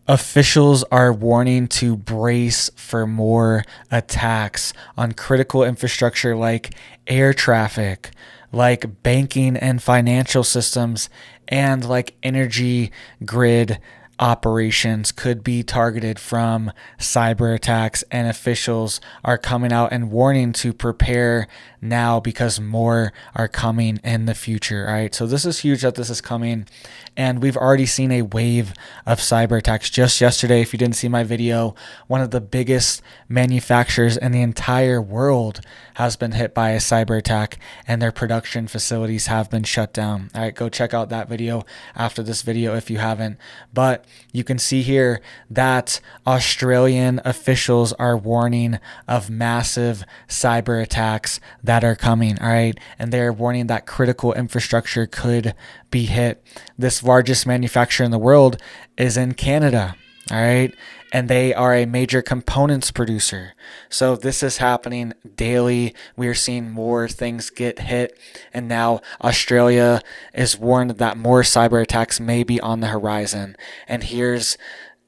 Officials are warning to brace for more attacks on critical infrastructure like air traffic, like banking and financial systems, and like energy grid operations could be targeted from cyber attacks, and officials are coming out and warning to prepare now because more are coming in the future. All right, so this is huge that this is coming, and we've already seen a wave of cyber attacks. Just yesterday, if you didn't see my video, one of the biggest manufacturers in the entire world has been hit by a cyber attack, and their production facilities have been shut down. All right, go check out that video after this video if you haven't. But you can see here that Australian officials are warning of massive cyber attacks that are coming. All right, and they're warning that critical infrastructure could be hit. This largest manufacturer in the world is in Canada. All right, and they are a major components producer. So this is happening daily. We are seeing more things get hit, and now Australia is warned that more cyber attacks may be on the horizon. And here's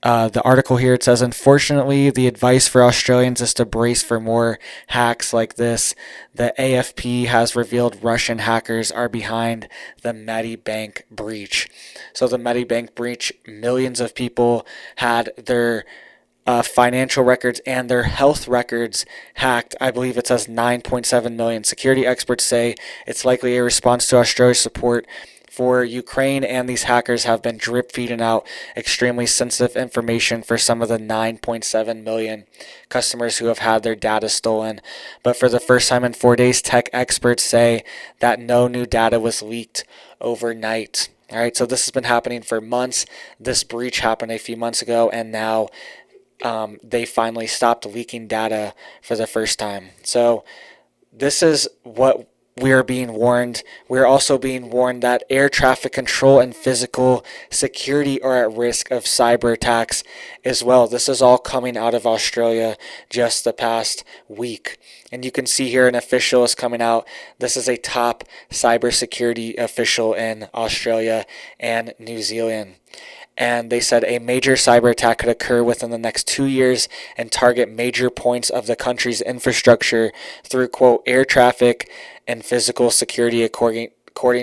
the article here. It says, unfortunately, the advice for Australians is to brace for more hacks like this. The AFP has revealed Russian hackers are behind the Medibank breach. So the Medibank breach, millions of people had their financial records and their health records hacked. I believe it says 9.7 million. Security experts say it's likely a response to Australia's support for Ukraine, and these hackers have been drip feeding out extremely sensitive information for some of the 9.7 million customers who have had their data stolen. But for the first time in 4 days, tech experts say that no new data was leaked overnight. All right, so this has been happening for months. This breach happened a few months ago, and now they finally stopped leaking data for the first time. So this is what we are being warned. We're also being warned that air traffic control and physical security are at risk of cyber attacks as well. This is all coming out of Australia just the past week. And you can see here an official is coming out. This is a top cybersecurity official in Australia and New Zealand. And they said a major cyber attack could occur within the next 2 years and target major points of the country's infrastructure through, quote, air traffic and physical security, according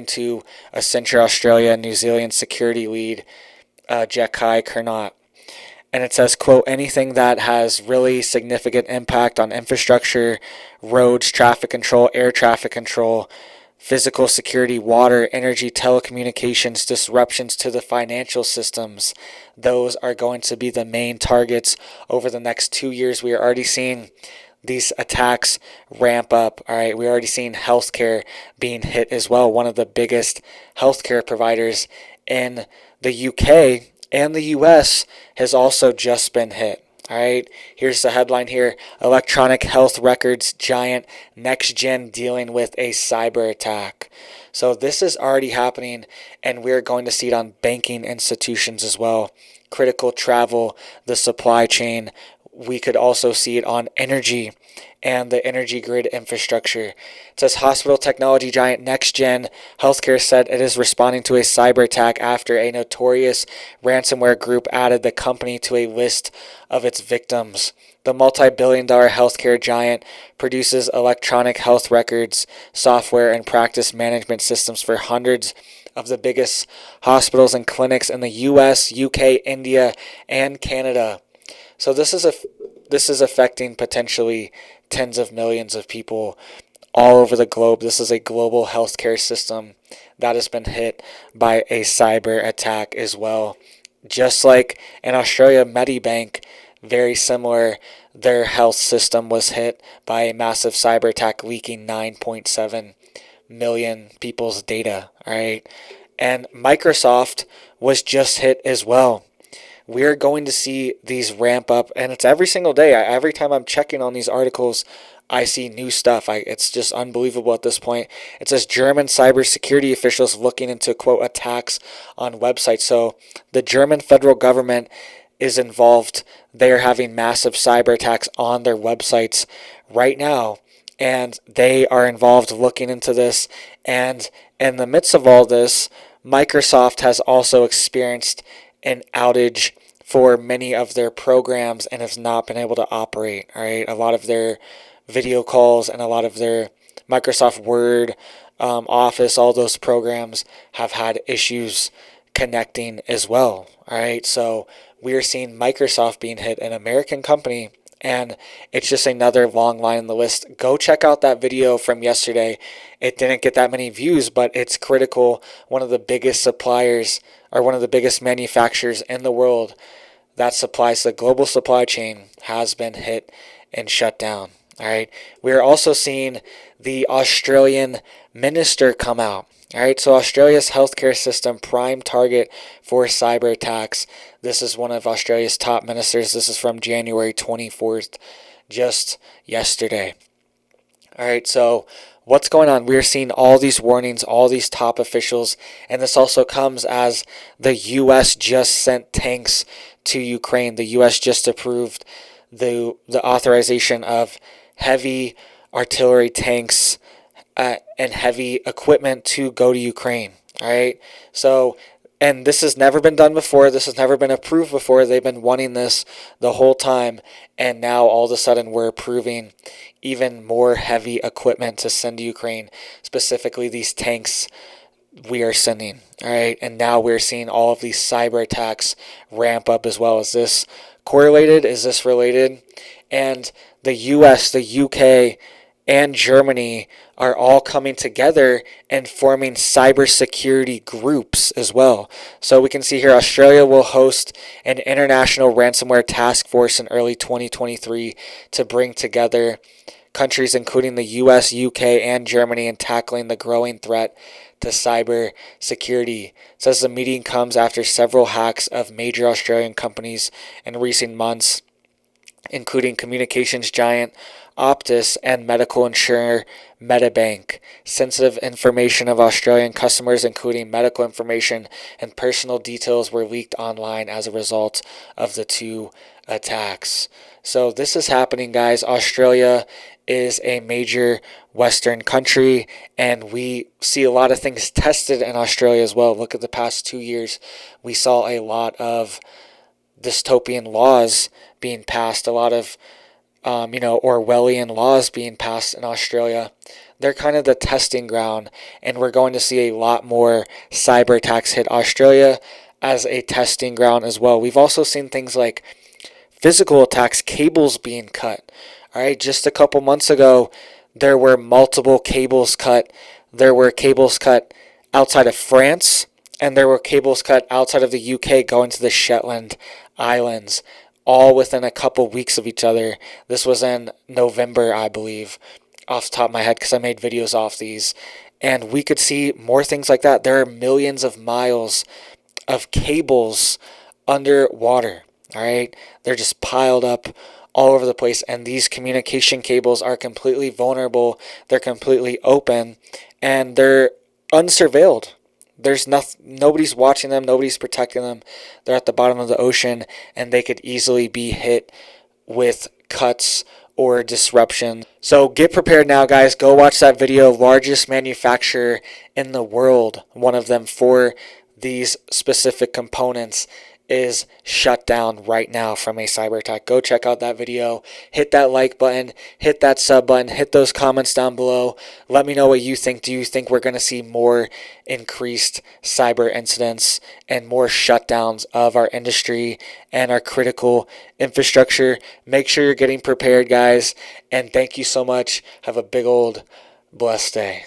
to Accenture Australia and New Zealand security lead, Jekai Kernot. And it says, quote, anything that has really significant impact on infrastructure, roads, traffic control, air traffic control, physical security, water, energy, telecommunications, disruptions to the financial systems. Those are going to be the main targets over the next 2 years. We are already seeing these attacks ramp up. All right, we're already seeing healthcare being hit as well. One of the biggest healthcare providers in the UK and the US has also just been hit. All right, here's the headline here. Electronic health records giant NextGen dealing with a cyber attack. So this is already happening, and we're going to see it on banking institutions as well. Critical travel, the supply chain. We could also see it on energy and the energy grid infrastructure. It says hospital technology giant NextGen Healthcare said it is responding to a cyber attack after a notorious ransomware group added the company to a list of its victims. The multi-billion-dollar healthcare giant produces electronic health records, software, and practice management systems for hundreds of the biggest hospitals and clinics in the US, UK, India, and Canada. So this is affecting potentially tens of millions of people all over the globe. This is a global healthcare system that has been hit by a cyber attack as well. Just like in Australia, Medibank, very similar, their health system was hit by a massive cyber attack, leaking 9.7 million people's data. All right, and Microsoft was just hit as well. We're going to see these ramp up, and it's every single day. Every time I'm checking on these articles, I see new stuff. It's just unbelievable at this point. It says German cybersecurity officials looking into, quote, attacks on websites. So the German federal government is involved. They're having massive cyber attacks on their websites right now, and they are involved looking into this. And in the midst of all this, Microsoft has also experienced an outage for many of their programs and has not been able to operate. All right, a lot of their video calls and a lot of their Microsoft Word, Office, all those programs have had issues connecting as well. All right, so we are seeing Microsoft being hit, an American company, and it's just another long line in the list. Go check out that video from yesterday. It didn't get that many views, but it's critical. One of the biggest suppliers, or one of the biggest manufacturers in the world that supplies the global supply chain, has been hit and shut down. All right. We're also seeing the Australian minister come out. All right. So Australia's healthcare system, prime target for cyber attacks. This is one of Australia's top ministers. This is from January 24th, just yesterday. All right. So what's going on? We're seeing all these warnings, all these top officials, and this also comes as the U.S. just sent tanks to Ukraine. The U.S. just approved the authorization of heavy artillery tanks and heavy equipment to go to Ukraine. All right. So, and this has never been done before. This has never been approved before. They've been wanting this the whole time. And now all of a sudden we're approving even more heavy equipment to send to Ukraine, specifically these tanks we are sending. All right. And now we're seeing all of these cyber attacks ramp up as well. Is this correlated? Is this related? And the US, the UK, and Germany are all coming together and forming cybersecurity groups as well. So we can see here Australia will host an international ransomware task force in early 2023 to bring together countries including the US, UK, and Germany in tackling the growing threat to cyber security. It says the meeting comes after several hacks of major Australian companies in recent months, including communications giant Optus and medical insurer Medibank. Sensitive information of Australian customers, including medical information and personal details, were leaked online as a result of the two attacks. So this is happening, guys. Australia is a major Western country, and we see a lot of things tested in Australia as well. Look at the past 2 years. We saw a lot of dystopian laws being passed, a lot of Orwellian laws being passed in Australia. They're kind of the testing ground, and we're going to see a lot more cyber attacks hit Australia as a testing ground as well. We've also seen things like physical attacks, cables being cut. All right, just a couple months ago, there were multiple cables cut. There were cables cut outside of France, and there were cables cut outside of the UK going to the Shetland Islands, all within a couple weeks of each other. This was in November, I believe, off the top of my head, because I made videos off these. And we could see more things like that. There are millions of miles of cables underwater. All right, they're just piled up all over the place, and these communication cables are completely vulnerable. They're completely open, and they're unsurveilled. There's nobody's watching them, nobody's protecting them. They're at the bottom of the ocean, and they could easily be hit with cuts or disruption. So get prepared now, guys. Go watch that video. Largest manufacturer in the world, one of them, for these specific components, is shut down right now from a cyber attack. Go check out that video. Hit that like button, hit that sub button, hit those comments down below. Let me know what you think. Do you think we're going to see more increased cyber incidents and more shutdowns of our industry and our critical infrastructure? Make sure you're getting prepared, guys. And thank you so much. Have a big old blessed day.